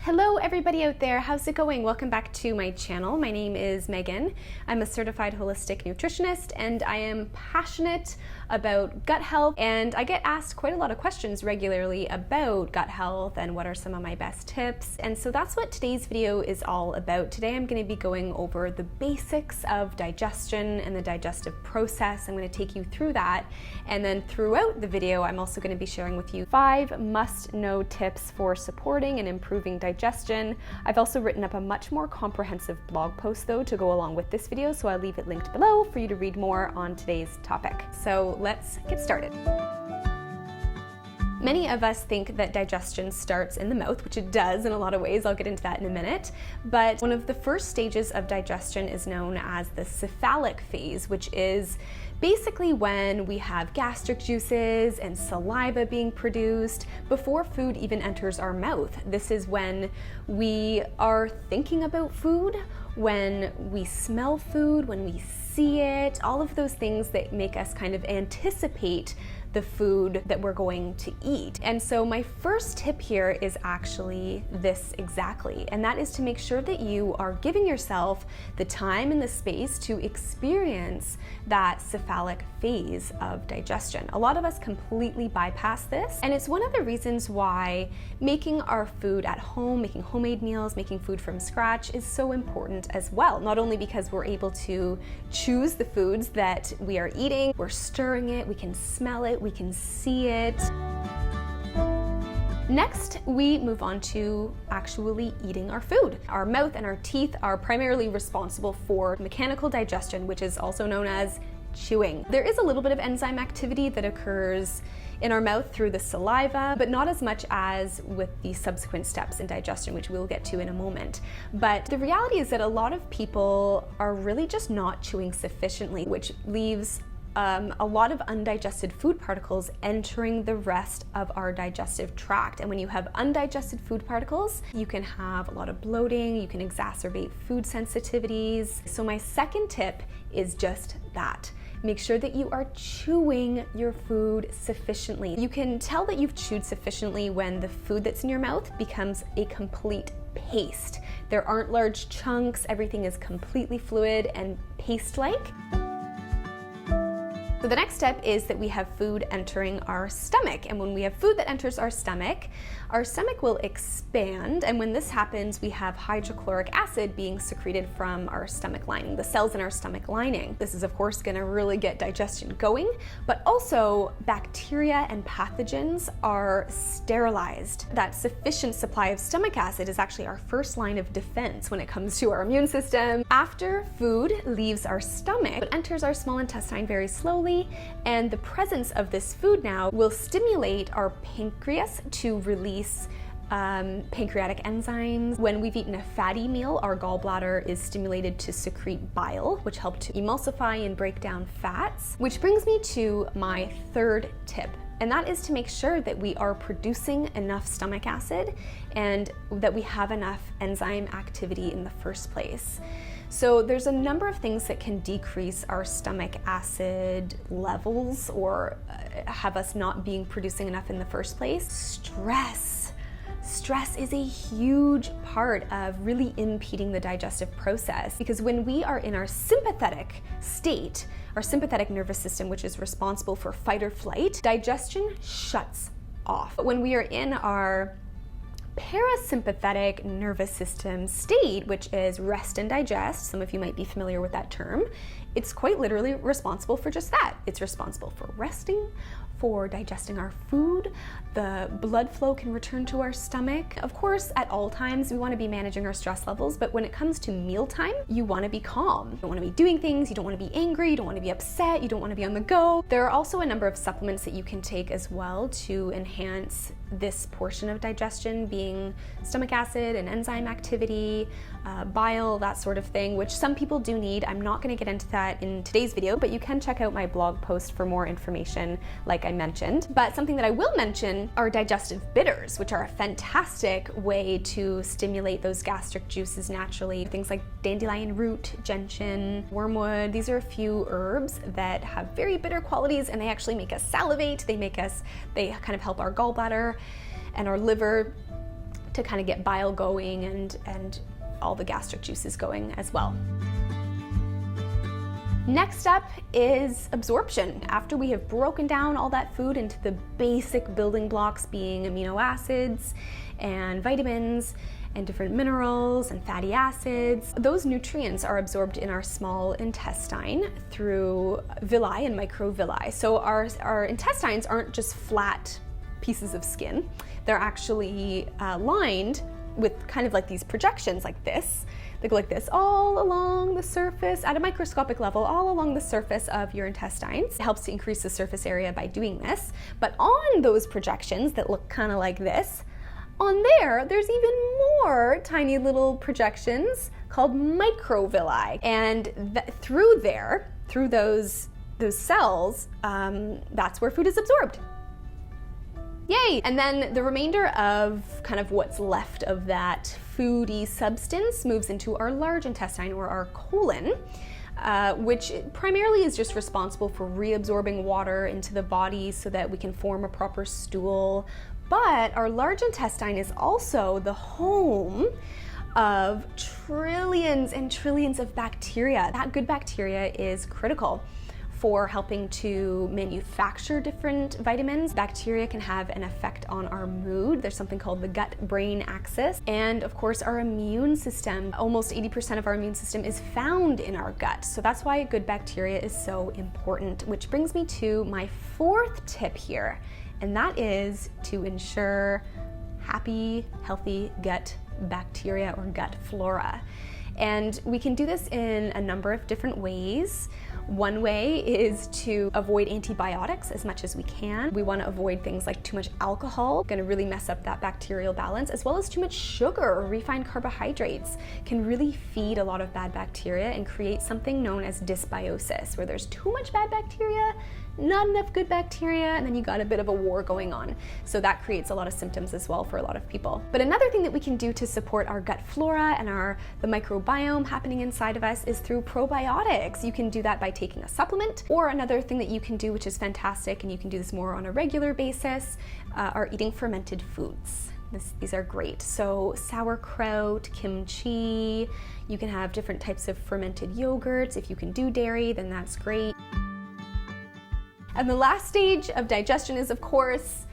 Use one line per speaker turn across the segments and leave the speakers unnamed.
Hello everybody out there, how's it going? Welcome back to my channel. My name is Megan. I'm a certified holistic nutritionist and I am passionate about gut health, and I get asked quite a lot of questions regularly about gut health and what are some of my best tips, and so that's what today's video is all about. Today I'm going to be going over the basics of digestion and the digestive process. I'm going to take you through that, and then throughout the video I'm also going to be sharing with you 5 must-know tips for supporting and improving digestion. I've also written up a much more comprehensive blog post though to go along with this video, so I'll leave it linked below for you to read more on today's topic. So let's get started. Many of us think that digestion starts in the mouth, which it does in a lot of ways. I'll get into that in a minute. But one of the first stages of digestion is known as the cephalic phase, which is basically when we have gastric juices and saliva being produced before food even enters our mouth. This is when we are thinking about food, when we smell food, when we see it, all of those things that make us kind of anticipate the food that we're going to eat. And so my first tip here is actually this exactly, and that is to make sure that you are giving yourself the time and the space to experience that cephalic phase of digestion. A lot of us completely bypass this, and it's one of the reasons why making our food at home, making homemade meals, making food from scratch is so important as well. Not only because we're able to choose the foods that we are eating, we're stirring it, we can smell it, we can see it. Next, we move on to actually eating our food. Our mouth and our teeth are primarily responsible for mechanical digestion, which is also known as chewing. There is a little bit of enzyme activity that occurs in our mouth through the saliva, but not as much as with the subsequent steps in digestion, which we'll get to in a moment. But the reality is that a lot of people are really just not chewing sufficiently, which leaves a lot of undigested food particles entering the rest of our digestive tract. And when you have undigested food particles, you can have a lot of bloating, you can exacerbate food sensitivities. So my second tip is just that. Make sure that you are chewing your food sufficiently. You can tell that you've chewed sufficiently when the food that's in your mouth becomes a complete paste. There aren't large chunks, everything is completely fluid and paste-like. So the next step is that we have food entering our stomach, and when we have food that enters our stomach will expand, and when this happens we have hydrochloric acid being secreted from our stomach lining, the cells in our stomach lining. This is of course going to really get digestion going, but also bacteria and pathogens are sterilized. That sufficient supply of stomach acid is actually our first line of defense when it comes to our immune system. After food leaves our stomach, it enters our small intestine very slowly, and the presence of this food now will stimulate our pancreas to release pancreatic enzymes. When we've eaten a fatty meal, our gallbladder is stimulated to secrete bile, which help to emulsify and break down fats. Which brings me to my third tip, and that is to make sure that we are producing enough stomach acid and that we have enough enzyme activity in the first place. So there's a number of things that can decrease our stomach acid levels or have us not being producing enough in the first place. Stress is a huge part of really impeding the digestive process, because when we are in our sympathetic state, our sympathetic nervous system, which is responsible for fight or flight, digestion shuts off. But when we are in our parasympathetic nervous system state, which is rest and digest, some of you might be familiar with that term, it's quite literally responsible for just that. It's responsible for resting, for digesting our food. The blood flow can return to our stomach. Of course, at all times, we want to be managing our stress levels, but when it comes to mealtime, you want to be calm. You don't want to be doing things, you don't want to be angry, you don't want to be upset, you don't want to be on the go. There are also a number of supplements that you can take as well to enhance this portion of digestion, being stomach acid and enzyme activity, bile, that sort of thing, which some people do need. I'm not going to get into that in today's video, but you can check out my blog post for more information, like I mentioned. But something that I will mention are digestive bitters, which are a fantastic way to stimulate those gastric juices naturally. Things like dandelion root, gentian, wormwood. These are a few herbs that have very bitter qualities, and they actually make us salivate. They kind of help our gallbladder and our liver to kind of get bile going and all the gastric juices going as well. Next up is absorption. After we have broken down all that food into the basic building blocks being amino acids and vitamins and different minerals and fatty acids, those nutrients are absorbed in our small intestine through villi and microvilli. So our intestines aren't just flat pieces of skin. They're actually lined with kind of like these projections like this. They go like this all along the surface at a microscopic level, all along the surface of your intestines. It helps to increase the surface area by doing this. But on those projections that look kind of like this, on there's even more tiny little projections called microvilli. And through those cells, that's where food is absorbed. Yay! And then the remainder of kind of what's left of that foody substance moves into our large intestine, or our colon, which primarily is just responsible for reabsorbing water into the body so that we can form a proper stool. But our large intestine is also the home of trillions and trillions of bacteria. That good bacteria is critical for helping to manufacture different vitamins. Bacteria can have an effect on our mood. There's something called the gut-brain axis. And of course, our immune system, almost 80% of our immune system is found in our gut. So that's why good bacteria is so important, which brings me to my fourth tip here, and that is to ensure happy, healthy gut bacteria or gut flora. And we can do this in a number of different ways. One way is to avoid antibiotics as much as we can. We want to avoid things like too much alcohol, going to really mess up that bacterial balance, as well as too much sugar or refined carbohydrates can really feed a lot of bad bacteria and create something known as dysbiosis, where there's too much bad bacteria, not enough good bacteria, and then you got a bit of a war going on. So that creates a lot of symptoms as well for a lot of people. But another thing that we can do to support our gut flora and the microbiome happening inside of us is through probiotics. You can do that by taking a supplement, or another thing that you can do, which is fantastic, and you can do this more on a regular basis, are eating fermented foods. These are great. So sauerkraut, kimchi, you can have different types of fermented yogurts. If you can do dairy, then that's great. And the last stage of digestion is, of course,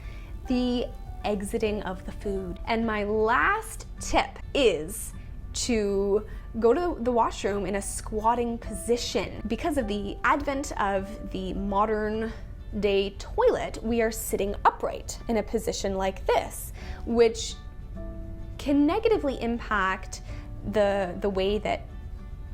the exiting of the food. And my last tip is to go to the washroom in a squatting position. Because of the advent of the modern day toilet, we are sitting upright in a position like this, which can negatively impact the way that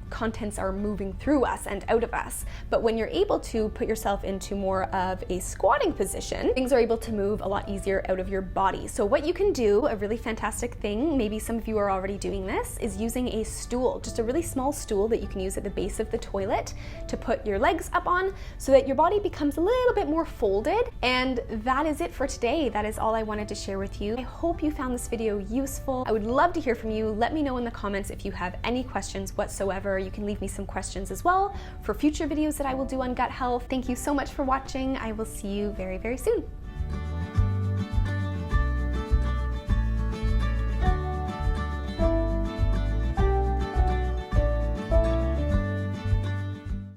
contents are moving through us and out of us. But when you're able to put yourself into more of a squatting position, things are able to move a lot easier out of your body. So what you can do, a really fantastic thing, maybe some of you are already doing this, is using a stool, just a really small stool that you can use at the base of the toilet to put your legs up on so that your body becomes a little bit more folded. And that is it for today. That is all I wanted to share with you. I hope you found this video useful. I would love to hear from you. Let me know in the comments if you have any questions whatsoever. You can leave me some questions as well for future videos that I will do on gut health. Thank you so much for watching. I will see you very, very soon.